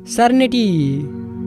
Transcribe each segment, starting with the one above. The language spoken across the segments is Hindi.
सरनिटी।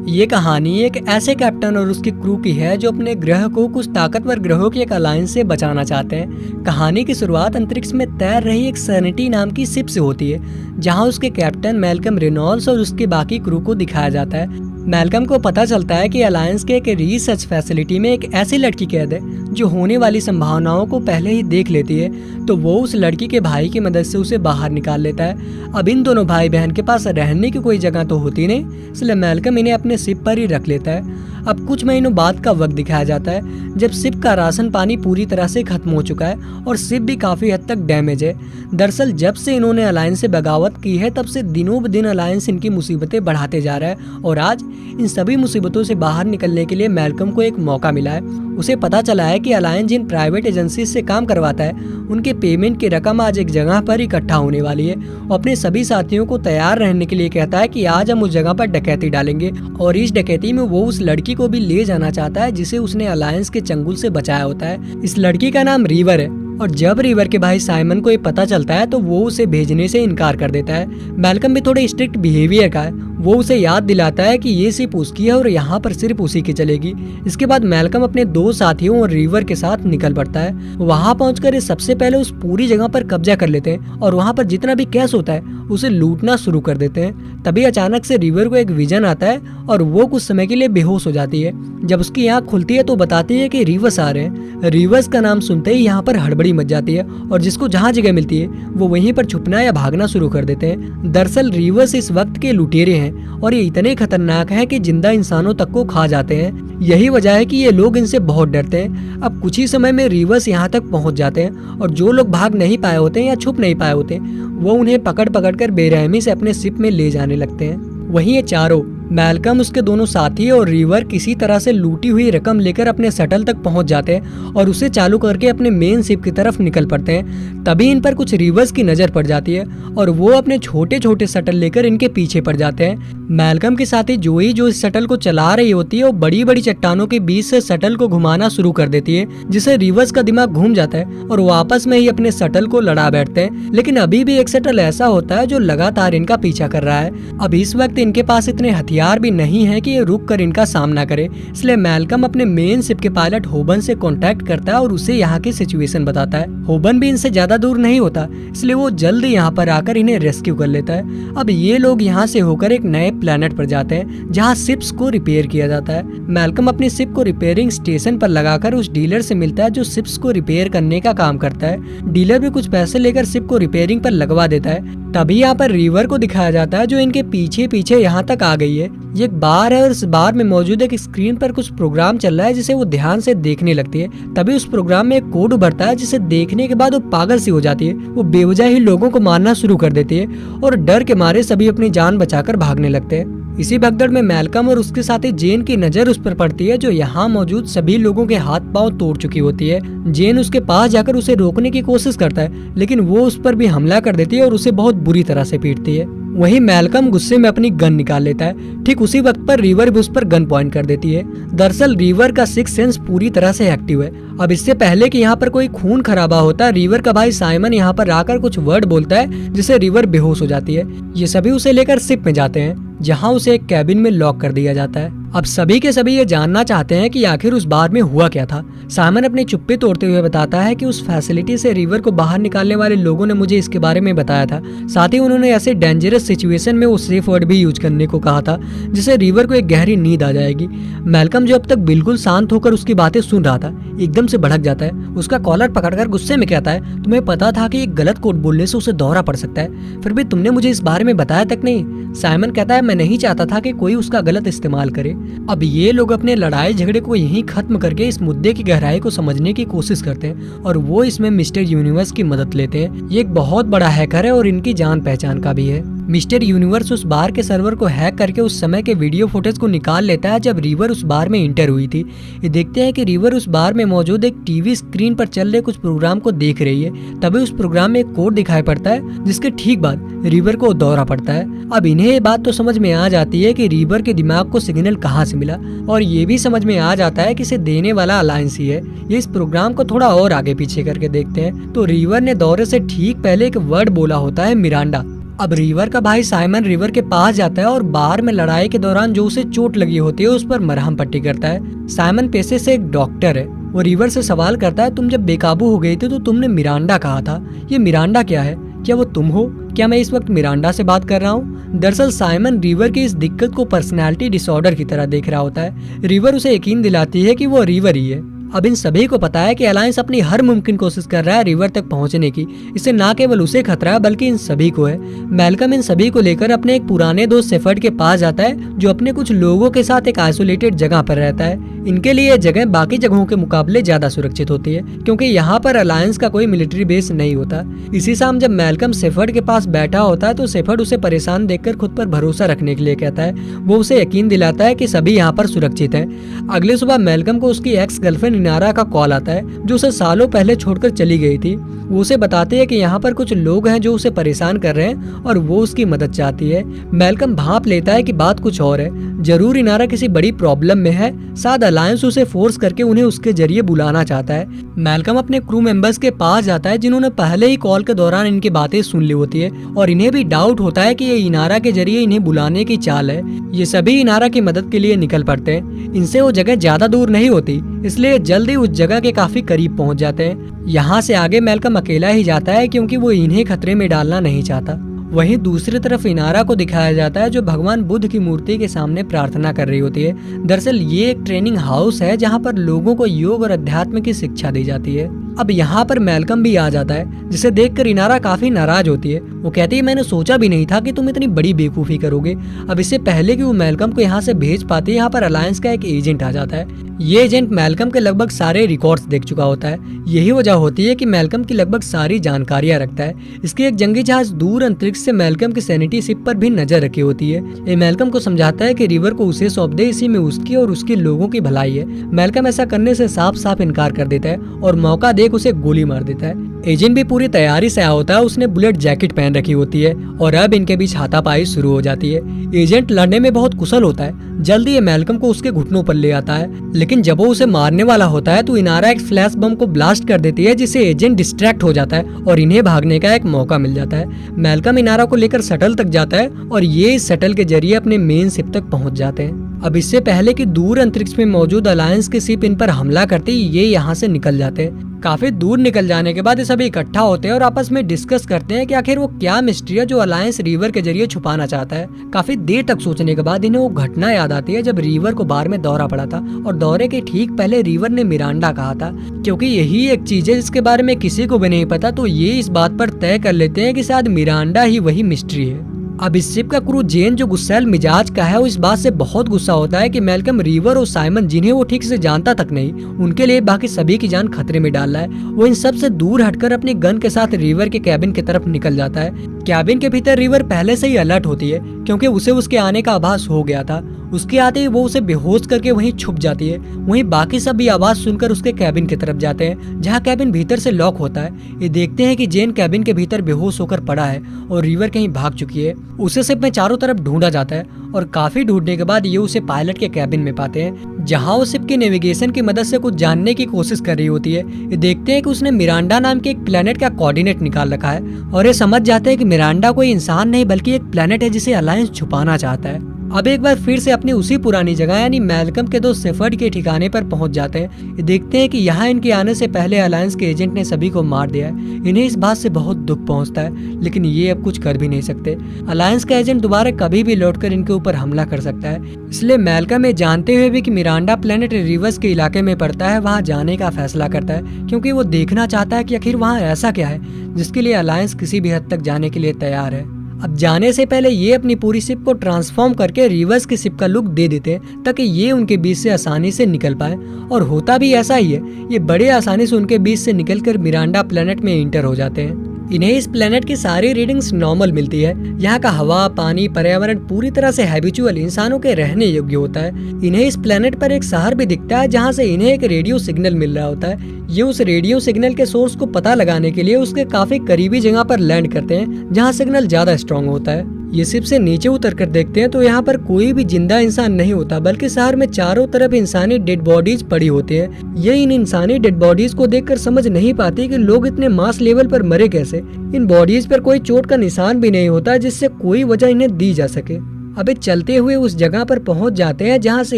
ये कहानी एक ऐसे कैप्टन और उसकी क्रू की है जो अपने ग्रह को कुछ ताकतवर ग्रहों के एक अलायंस से बचाना चाहते हैं। कहानी की शुरुआत अंतरिक्ष में तैर रही एक सरनिटी नाम की शिप से होती है, जहां उसके कैप्टन मैल्कम रेनॉल्ड्स और उसकी बाकी क्रू को दिखाया जाता है। मैल्कम को पता चलता है कि अलायंस के एक रिसर्च फैसिलिटी में एक ऐसी लड़की कैद है जो होने वाली संभावनाओं को पहले ही देख लेती है, तो वो उस लड़की के भाई की मदद से उसे बाहर निकाल लेता है। अब इन दोनों भाई बहन के पास रहने की कोई जगह तो होती नहीं, इसलिए मैल्कम इन्हें अपने शिप पर ही रख लेता है। अब कुछ महीनों बाद का वक्त दिखाया जाता है जब शिप का राशन पानी पूरी तरह से खत्म हो चुका है और शिप भी काफी हद तक डैमेज है। दरअसल जब से इन्होंने अलायंस से बगावत की है तब से दिनों ब दिन अलायंस इनकी मुसीबतें बढ़ाते जा रहा है और आज इन सभी मुसीबतों से बाहर निकलने के लिए मैल्कम को एक मौका मिला है। उसे पता चला है कि अलायंस जिन प्राइवेट एजेंसी से काम करवाता है उनके पेमेंट की रकम आज एक जगह पर इकट्ठा होने वाली है और अपने सभी साथियों को तैयार रहने के लिए कहता है कि आज हम उस जगह पर डकैती डालेंगे और इस डकैती में वो उस लड़की को भी ले जाना चाहता है जिसे उसने अलायंस के चंगुल से बचाया होता है। इस लड़की का नाम रिवर है और जब रिवर के भाई साइमन को ये पता चलता है तो वो उसे भेजने से इनकार कर देता है। मैल्कम भी थोड़े स्ट्रिक्ट बिहेवियर का है, वो उसे याद दिलाता है कि ये सिर्फ उसकी है और यहाँ पर सिर्फ उसी की चलेगी। इसके बाद मैल्कम अपने दो साथियों और रिवर के साथ निकल पड़ता है। वहाँ पहुंचकर ये सबसे पहले उस पूरी जगह पर कब्जा कर लेते हैं और वहाँ पर जितना भी कैश होता है उसे लूटना शुरू कर देते हैं। तभी अचानक से रिवर को एक विजन आता है और वो कुछ समय के लिए बेहोश हो जाती है। जब उसकी आँख खुलती है तो बताती है कि रिवर्स आ रहे हैं। रिवर्स का नाम सुनते ही यहाँ पर हड़बड़ी मच जाती है और जिसको जहाँ जगह मिलती है वो वहीं पर छुपना या भागना शुरू कर देते हैं। दरअसल रिवर्स इस वक्त के लुटेरे हैं और ये इतने खतरनाक हैं कि जिंदा इंसानों तक को खा जाते हैं। यही वजह है कि ये लोग इनसे बहुत डरते हैं। अब कुछ ही समय में रिवर्स यहाँ तक पहुँच जाते हैं और जो लोग भाग नहीं पाए होते हैं या छुप नहीं पाए होते वो उन्हें पकड़ पकड़ कर बेरहमी से अपने शिप में ले जाने लगते हैं। वहीं ये चारों मैल्कम, उसके दोनों साथी और रिवर किसी तरह से लूटी हुई रकम लेकर अपने शटल तक पहुंच जाते हैं और उसे चालू करके अपने मेन शिप की तरफ निकल पड़ते हैं। तभी इन पर कुछ रिवर्स की नजर पड़ जाती है और वो अपने छोटे छोटे शटल लेकर इनके पीछे पड़ जाते हैं। मैल्कम के साथी जोई जो इस शटल को चला रही होती है वो बड़ी बड़ी चट्टानों के बीच से शटल को घुमाना शुरू कर देती है, जिससे रिवर्स का दिमाग घूम जाता है और वो आपस में ही अपने शटल को लड़ा बैठते हैं। लेकिन अभी भी एक शटल ऐसा होता है जो लगातार इनका पीछा कर रहा है। अब इस वक्त इनके पास इतने हथियार भी नहीं है कि ये रुक कर इनका सामना करे, इसलिए मैल्कम अपने मेन शिप के पायलट होबन से कांटेक्ट करता है और उसे यहाँ की सिचुएशन बताता है। होबन भी इनसे ज्यादा दूर नहीं होता, इसलिए वो जल्द यहाँ पर आकर इन्हें रेस्क्यू कर लेता है। अब ये लोग यहाँ से होकर एक नए प्लेनेट पर जाते हैं जहाँ शिप्स को रिपेयर किया जाता है। मैल्कम अपनी शिप को रिपेयरिंग स्टेशन पर लगाकर उस डीलर से मिलता है जो शिप्स को रिपेयर करने का काम करता है। डीलर भी कुछ पैसे लेकर शिप को रिपेयरिंग पर लगवा देता है। तभी यहाँ पर रिवर को दिखाया जाता है जो इनके पीछे पीछे यहाँ तक आ गई है। ये एक बार है और इस बार में मौजूद एक स्क्रीन पर कुछ प्रोग्राम चल रहा है जिसे वो ध्यान से देखने लगती है। तभी उस प्रोग्राम में एक कोड उभरता है जिसे देखने के बाद वो पागल सी हो जाती है। वो बेवजह ही लोगों को मारना शुरू कर देती है और डर के मारे सभी अपनी जान बचाकर भागने लगते हैं। इसी भगदड़ में मैल्कम और उसके साथी जेन की नजर उस पर पड़ती है जो यहाँ मौजूद सभी लोगों के हाथ पांव तोड़ चुकी होती है। जेन उसके पास जाकर उसे रोकने की कोशिश करता है लेकिन वो उस पर भी हमला कर देती है और उसे बहुत बुरी तरह से पीटती है। वहीं मैल्कम गुस्से में अपनी गन निकाल लेता है। ठीक उसी वक्त पर रिवर भी उस पर गन पॉइंट कर देती है। दरअसल रिवर का सिक्स सेंस पूरी तरह से एक्टिव है। अब इससे पहले कि यहाँ पर कोई खून खराबा होता है, रिवर का भाई साइमन यहाँ पर आकर कुछ वर्ड बोलता है जिससे रिवर बेहोश हो जाती है। ये सभी उसे लेकर शिप में जाते हैं जहाँ उसे एक कैबिन में लॉक कर दिया जाता है। अब सभी के सभी ये जानना चाहते हैं कि आखिर उस बार में हुआ क्या था। साइमन अपनी चुप्पी तोड़ते हुए बताता है कि उस फैसिलिटी से रिवर को बाहर निकालने वाले लोगों ने मुझे इसके बारे में बताया था। साथ ही उन्होंने ऐसे डेंजरस सिचुएशन में वो सेफ वर्ड भी यूज करने को कहा था जिससे रिवर को एक गहरी नींद आ जाएगी। मैल्कम जो अब तक बिल्कुल शांत होकर उसकी बातें सुन रहा था एकदम से भड़क जाता है। उसका कॉलर पकड़कर गुस्से में कहता है, तुम्हें पता था कि एक गलत कोड बोलने से उसे दौरा पड़ सकता है, फिर भी तुमने मुझे इस बारे में बताया तक नहीं। साइमन कहता है, मैं नहीं चाहता था कि कोई उसका गलत इस्तेमाल करे। अब ये लोग अपने लड़ाई झगड़े को यहीं खत्म करके इस मुद्दे की गहराई को समझने की कोशिश करते हैं और वो इसमें मिस्टर यूनिवर्स की मदद लेते हैं। ये एक बहुत बड़ा हैकर है और इनकी जान पहचान का भी है। मिस्टर यूनिवर्स उस बार के सर्वर को हैक करके उस समय के वीडियो फुटेज को निकाल लेता है जब रिवर उस बार में इंटर हुई थी। ये देखते हैं कि रिवर उस बार में मौजूद एक टीवी स्क्रीन पर चल रहे कुछ प्रोग्राम को देख रही है। तभी उस प्रोग्राम में एक कोड दिखाई पड़ता है जिसके ठीक बाद रिवर को दौरा पड़ता है। अब इन्हें ये बात तो समझ में आ जाती है कि रिवर के दिमाग को सिग्नल कहाँ से मिला और ये भी समझ में आ जाता है कि इसे देने वाला अलायंस ही है। ये इस प्रोग्राम को थोड़ा और आगे पीछे करके देखते हैं तो रिवर ने दौरे से ठीक पहले एक वर्ड बोला होता है, मिरांडा। अब रिवर का भाई साइमन रिवर के पास जाता है और बार में लड़ाई के दौरान जो उसे चोट लगी होती है उस पर मरहम पट्टी करता है। साइमन पेशे से एक डॉक्टर है। वो रिवर से सवाल करता है, तुम जब बेकाबू हो गई थी तो तुमने मिरांडा कहा था, ये मिरांडा क्या है? क्या वो तुम हो? क्या मैं इस वक्त मिरांडा से बात कर रहा हूँ? दरअसल साइमन रिवर की इस दिक्कत को पर्सनैलिटी डिसऑर्डर की तरह देख रहा होता है। रिवर उसे यकीन दिलाती है कि वो रिवर ही है। अब इन सभी को पता है कि अलायंस अपनी हर मुमकिन कोशिश कर रहा है रिवर तक पहुंचने की। इससे ना केवल उसे खतरा है बल्कि इन सभी को है। मैल्कम इन सभी को लेकर अपने एक पुराने दोस्त शेफर्ड के पास जाता है जो अपने कुछ लोगों के साथ एक आइसोलेटेड जगह पर रहता है। इनके लिए यह जगह बाकी जगहों के मुकाबले ज्यादा सुरक्षित होती है क्योंकि यहाँ पर अलायंस का कोई मिलिट्री बेस नहीं होता। इसी शाम जब मैल्कम शेफर्ड के पास बैठा होता है तो शेफर्ड उसे परेशान देखकर खुद पर भरोसा रखने के लिए कहता है। वो उसे यकीन दिलाता है कि सभी यहाँ पर सुरक्षित हैं। अगले सुबह मैल्कम को उसकी एक्स गर्लफ्रेंड इनारा का कॉल आता है जो उसे सालों पहले छोड़कर चली गई थी। वो उसे बताते हैं कि यहाँ पर कुछ लोग हैं जो उसे परेशान कर रहे हैं और वो उसकी मदद चाहती है। मैल्कम भांप लेता है कि बात कुछ और है। जरूर इनारा किसी बड़ी प्रॉब्लम में है। शायद अलायंस उसे फोर्स करके उन्हें उसके जरिए बुलाना चाहता है। मैल्कम अपने क्रू मेंबर्स के पास जाता है जिन्होंने पहले ही कॉल के दौरान इनकी बातें सुन ली होती है और इन्हें भी डाउट होता है कि ये इनारा के जरिए इन्हें बुलाने की चाल है। ये सभी इनारा की मदद के लिए निकल पड़ते हैं। इनसे वो जगह ज्यादा दूर नहीं होती इसलिए जल्दी उस जगह के काफी करीब पहुंच जाते हैं। यहाँ से आगे मैल्कम अकेला ही जाता है क्योंकि वो इन्हें खतरे में डालना नहीं चाहता। वहीं दूसरी तरफ इनारा को दिखाया जाता है जो भगवान बुद्ध की मूर्ति के सामने प्रार्थना कर रही होती है। दरअसल ये एक ट्रेनिंग हाउस है जहाँ पर लोगों को योग और अध्यात्म की शिक्षा दी जाती है। अब यहाँ पर मैल्कम भी आ जाता है जिसे देखकर इनारा काफी नाराज होती है। वो कहती है, मैंने सोचा भी नहीं था कि तुम इतनी बड़ी बेवकूफी करोगे। अब इससे पहले कि वो मैल्कम को यहाँ से भेज पाती है यहाँ पर अलायंस का एक एजेंट आ जाता है। ये एजेंट मैल्कम के लगभग सारे रिकॉर्ड्स देख चुका होता है। यही वजह होती है कि मैल्कम की लगभग सारी जानकारियां रखता है। इसकी एक जंगी जहाज दूर अंतरिक्ष से मैल्कम की सैनिटी शिप पर भी नजर रखी होती है। ये मैल्कम को समझाता है कि रिवर को उसे सौंप दे, इसी में उसकी और उसके लोगों की भलाई है। मैल्कम ऐसा करने से साफ साफ इनकार कर देता है और मौका देख उसे गोली मार देता है। एजेंट भी पूरी तैयारी से आया होता है। उसने बुलेट जैकेट पहन रखी होती है और अब इनके बीच हाथापाई शुरू हो जाती है। एजेंट लड़ने में बहुत कुशल होता है। जल्दी ये मैल्कम को उसके घुटनों पर ले आता है, लेकिन जब वो उसे मारने वाला होता है तो इनारा एक फ्लैश बम को ब्लास्ट कर देती है जिससे एजेंट डिस्ट्रैक्ट हो जाता है और इन्हें भागने का एक मौका मिल जाता है। मैल्कम इनारा को लेकर शटल तक जाता है और ये इस शटल के जरिए अपने मेन शिप तक पहुंच जाते हैं। अब इससे पहले कि दूर अंतरिक्ष में मौजूद अलायंस की शिप इन पर हमला करती ये यहाँ से निकल जाते हैं। काफी दूर निकल जाने के बाद ये सभी इकट्ठा होते हैं और आपस में डिस्कस करते हैं कि आखिर वो क्या मिस्ट्री है जो अलायंस रिवर के जरिए छुपाना चाहता है। काफी देर तक सोचने के बाद इन्हें वो घटना याद आती है जब रिवर को बार में दौरा पड़ा था और दौरे के ठीक पहले रिवर ने मिरांडा कहा था। क्योंकि यही एक चीज है जिसके बारे में किसी को भी नहीं पता, तो ये इस बात पर तय कर लेते हैं कि शायद मिरांडा ही वही मिस्ट्री है। अब इस शिप का क्रू जेन जो गुस्सैल मिजाज का है वो इस बात से बहुत गुस्सा होता है कि मैल्कम रिवर और साइमन जिन्हें वो ठीक से जानता तक नहीं, उनके लिए बाकी सभी की जान खतरे में डाल रहा है। वो इन सब से दूर हटकर अपनी गन के साथ रिवर के कैबिन की तरफ निकल जाता है। कैबिन के भीतर रिवर पहले से ही अलर्ट होती है क्योंकि उसे उसके आने का आभास हो गया था। उसके आते ही वो उसे बेहोश करके वहीं छुप जाती है। वहीं बाकी सब भी आवाज सुनकर उसके कैबिन की तरफ जाते हैं जहाँ कैबिन भीतर से लॉक होता है। ये देखते हैं कि जेन कैबिन के भीतर बेहोश होकर पड़ा है और रिवर कहीं भाग चुकी है। उसे शिप में चारों तरफ ढूंढा जाता है और काफी ढूंढने के बाद ये उसे पायलट के कैबिन में पाते हैं जहाँ वो शिप की नेविगेशन की मदद से कुछ जानने की कोशिश कर रही होती है। ये देखते हैं कि उसने मिरांडा नाम के एक प्लेनेट का कोऑर्डिनेट निकाल रखा है और ये समझ जाते हैं कि मिरांडा कोई इंसान नहीं बल्कि एक प्लेनेट है जिसे अलायंस छुपाना चाहता है। अब एक बार फिर से अपनी उसी पुरानी जगह यानी मैल्कम के दोस्त शेफर्ड के ठिकाने पर पहुंच जाते हैं। ये देखते हैं कि यहाँ इनके आने से पहले अलायंस के एजेंट ने सभी को मार दिया है। इन्हें इस बात से बहुत दुख पहुंचता है, लेकिन ये अब कुछ कर भी नहीं सकते। अलायंस का एजेंट दोबारा कभी भी लौटकर इनके ऊपर हमला कर सकता है। इसलिए मैल्कम ये जानते हुए भी कि मिरांडा प्लेनेट रिवर्स के इलाके में पड़ता है, वहाँ जाने का फैसला करता है क्योंकि वो देखना चाहता है कि आखिर वहाँ ऐसा क्या है जिसके लिए अलायंस किसी भी हद तक जाने के लिए तैयार है। अब जाने से पहले ये अपनी पूरी शिप को ट्रांसफॉर्म करके रिवर्स की शिप का लुक दे देते हैं ताकि ये उनके बीच से आसानी से निकल पाए, और होता भी ऐसा ही है। ये बड़े आसानी से उनके बीच से निकलकर मिरांडा प्लेनेट में इंटर हो जाते हैं। इन्हें इस प्लेनेट की सारी रीडिंग्स नॉर्मल मिलती है। यहाँ का हवा, पानी, पर्यावरण पूरी तरह से हैबिचुअल इंसानों के रहने योग्य होता है। इन्हें इस प्लेनेट पर एक शहर भी दिखता है जहाँ से इन्हें एक रेडियो सिग्नल मिल रहा होता है। ये उस रेडियो सिग्नल के सोर्स को पता लगाने के लिए उसके काफी करीबी जगह पर लैंड करते हैं जहाँ सिग्नल ज्यादा स्ट्रॉन्ग होता है। ये शिप से नीचे उतर कर देखते हैं तो यहाँ पर कोई भी जिंदा इंसान नहीं होता, बल्कि शहर में चारों तरफ इंसानी डेड बॉडीज पड़ी होती हैं। ये इन इंसानी डेड बॉडीज को देखकर समझ नहीं पाती कि लोग इतने मास लेवल पर मरे कैसे। इन बॉडीज पर कोई चोट का निशान भी नहीं होता जिससे कोई वजह इन्हें दी जा सके। अबे चलते हुए उस जगह पर पहुंच जाते हैं जहां से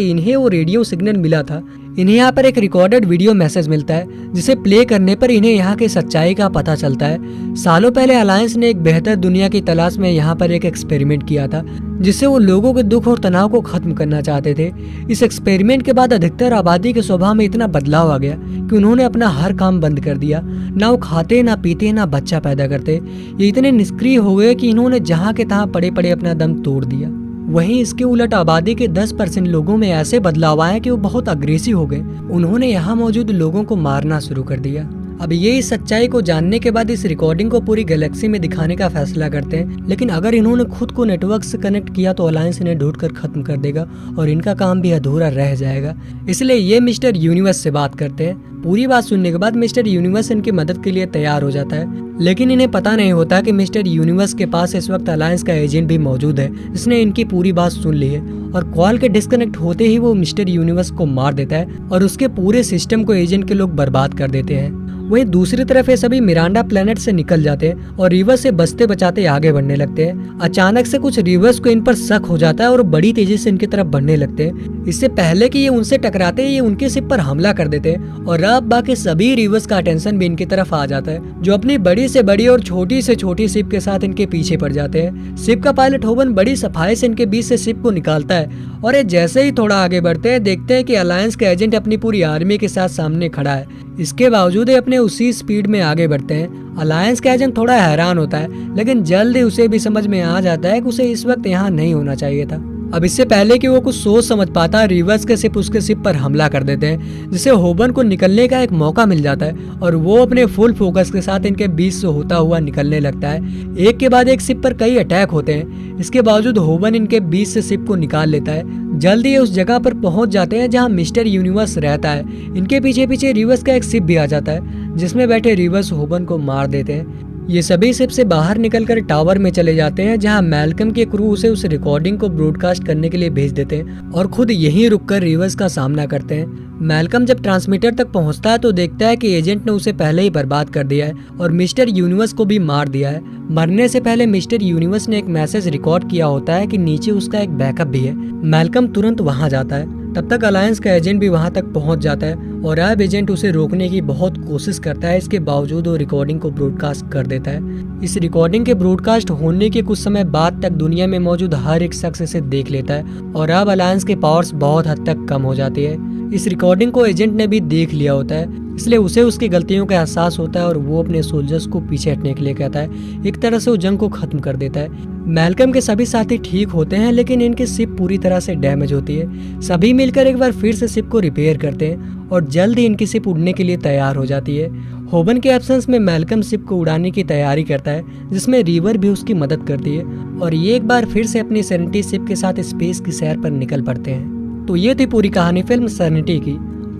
इन्हें वो रेडियो सिग्नल मिला था। इन्हें यहाँ पर एक रिकॉर्डेड वीडियो मैसेज मिलता है जिसे प्ले करने पर इन्हें यहाँ की सच्चाई का पता चलता है। सालों पहले अलायंस ने एक बेहतर दुनिया की तलाश में यहाँ पर एक एक्सपेरिमेंट किया था जिससे वो लोगों के दुख और तनाव को खत्म करना चाहते थे। इस एक्सपेरिमेंट के बाद अधिकतर आबादी के स्वभाव में इतना बदलाव आ गया कि उन्होंने अपना हर काम बंद कर दिया। ना वो खाते, ना पीते, ना बच्चा पैदा करते। ये इतने निष्क्रिय हो गए कि इन्होंने जहाँ के तहाँ पड़े पड़े अपना दम तोड़ दिया। वहीं इसके उलट आबादी के 10% लोगों में ऐसे बदलाव आए कि वो बहुत अग्रेसिव हो गए। उन्होंने यहाँ मौजूद लोगों को मारना शुरू कर दिया। अब ये इस सच्चाई को जानने के बाद इस रिकॉर्डिंग को पूरी गैलेक्सी में दिखाने का फैसला करते हैं, लेकिन अगर इन्होंने खुद को नेटवर्क से कनेक्ट किया तो अलायंस इन्हें ढूंढकर खत्म कर देगा और इनका काम भी अधूरा रह जाएगा। इसलिए ये मिस्टर यूनिवर्स से बात करते हैं। पूरी बात सुनने के बाद मिस्टर यूनिवर्स इनकी मदद के लिए तैयार हो जाता है, लेकिन इन्हें पता नहीं होता कि मिस्टर यूनिवर्स के पास इस वक्त अलायंस का एजेंट भी मौजूद है जिसने इनकी पूरी बात सुन ली है। और कॉल के डिस्कनेक्ट होते ही वो मिस्टर यूनिवर्स को मार देता है और उसके पूरे सिस्टम को एजेंट के लोग बर्बाद कर देते हैं। वहीं दूसरी तरफ ये सभी मिरांडा प्लेनेट से निकल जाते हैं और रिवर्स से बचते बचाते आगे बढ़ने लगते हैं। अचानक से कुछ रिवर्स को इन पर शक हो जाता है और बड़ी तेजी से इनकी तरफ बढ़ने लगते हैं। इससे पहले कि ये उनसे टकराते ये उनके शिप पर हमला कर देते हैं और अब बाकी सभी रिवर्स का अटेंशन भी इनकी तरफ आ जाता है, जो अपनी बड़ी से बड़ी और छोटी से छोटी शिप के साथ इनके पीछे पड़ जाते हैं। शिप का पायलट होबन बड़ी सफाई से इनके बीच से शिप को निकालता है और ये जैसे ही थोड़ा आगे बढ़ते हैं देखते हैं कि अलायंस का एजेंट अपनी पूरी आर्मी के साथ सामने खड़ा है। इसके बावजूद ये अपने उसी स्पीड में आगे बढ़ते हैं। अलायंस का एजेंट थोड़ा हैरान होता है, लेकिन जल्द ही उसे भी समझ में आ जाता है कि उसे इस वक्त यहाँ नहीं होना चाहिए था। अब इससे पहले कि वो कुछ सोच समझ पाता, रिवर्स के शिप उसके शिप पर हमला कर देते हैं, जिससे होबन को निकलने का एक मौका मिल जाता है और वो अपने फुल फोकस के साथ इनके बीच से होता हुआ निकलने लगता है। एक के बाद एक शिप पर कई अटैक होते हैं, इसके बावजूद होबन इनके बीच से शिप को निकाल लेता है। जल्द ही उस जगह पर पहुंच जाते हैं जहां मिस्टर यूनिवर्स रहता है। इनके पीछे पीछे रिवर्स का एक शिप भी आ जाता है जिसमें बैठे रिवर्स होबन को मार देते हैं। ये सभी शिप से बाहर निकलकर टावर में चले जाते हैं जहां मैल्कम के क्रू उसे उस रिकॉर्डिंग को ब्रॉडकास्ट करने के लिए भेज देते हैं और खुद यहीं रुककर रिवर्स का सामना करते हैं। मैल्कम जब ट्रांसमीटर तक पहुंचता है तो देखता है कि एजेंट ने उसे पहले ही बर्बाद कर दिया है और मिस्टर यूनिवर्स को भी मार दिया है। मरने से पहले मिस्टर यूनिवर्स ने एक मैसेज रिकॉर्ड किया होता है कि नीचे उसका एक बैकअप भी है। मैल्कम तुरंत वहां जाता है। तब तक अलायंस का एजेंट भी वहां तक पहुंच जाता है और अब एजेंट उसे रोकने की बहुत कोशिश करता है। इसके बावजूद वो रिकॉर्डिंग को ब्रॉडकास्ट कर देता है। इस रिकॉर्डिंग के ब्रॉडकास्ट होने के कुछ समय बाद तक दुनिया में मौजूद हर एक शख्स इसे देख लेता है और अब अलायंस के पावर्स बहुत हद तक कम हो जाती है। इस रिकॉर्डिंग को एजेंट ने भी देख लिया होता है, इसलिए उसे उसकी गलतियों का एहसास होता है और वो अपने सोल्जर्स को पीछे हटने के लिए कहता है। एक तरह से वो जंग को खत्म कर देता है। मैल्कम के सभी साथी ठीक होते हैं, लेकिन इनकी शिप पूरी तरह से डैमेज होती है। सभी मिलकर एक बार फिर से शिप को रिपेयर करते हैं और जल्द ही इनकी शिप उड़ने के लिए तैयार हो जाती है। होबन के एब्सेंस में मैल्कम शिप को उड़ाने की तैयारी करता है, जिसमें रिवर भी उसकी मदद करती है और ये एक बार फिर से अपनी सेरेनिटी शिप के साथ स्पेस की सैर पर निकल पड़ते हैं। तो ये थी पूरी कहानी फिल्म सेरेनिटी की।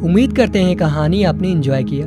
उम्मीद करते हैं कहानी आपने एंजॉय किया।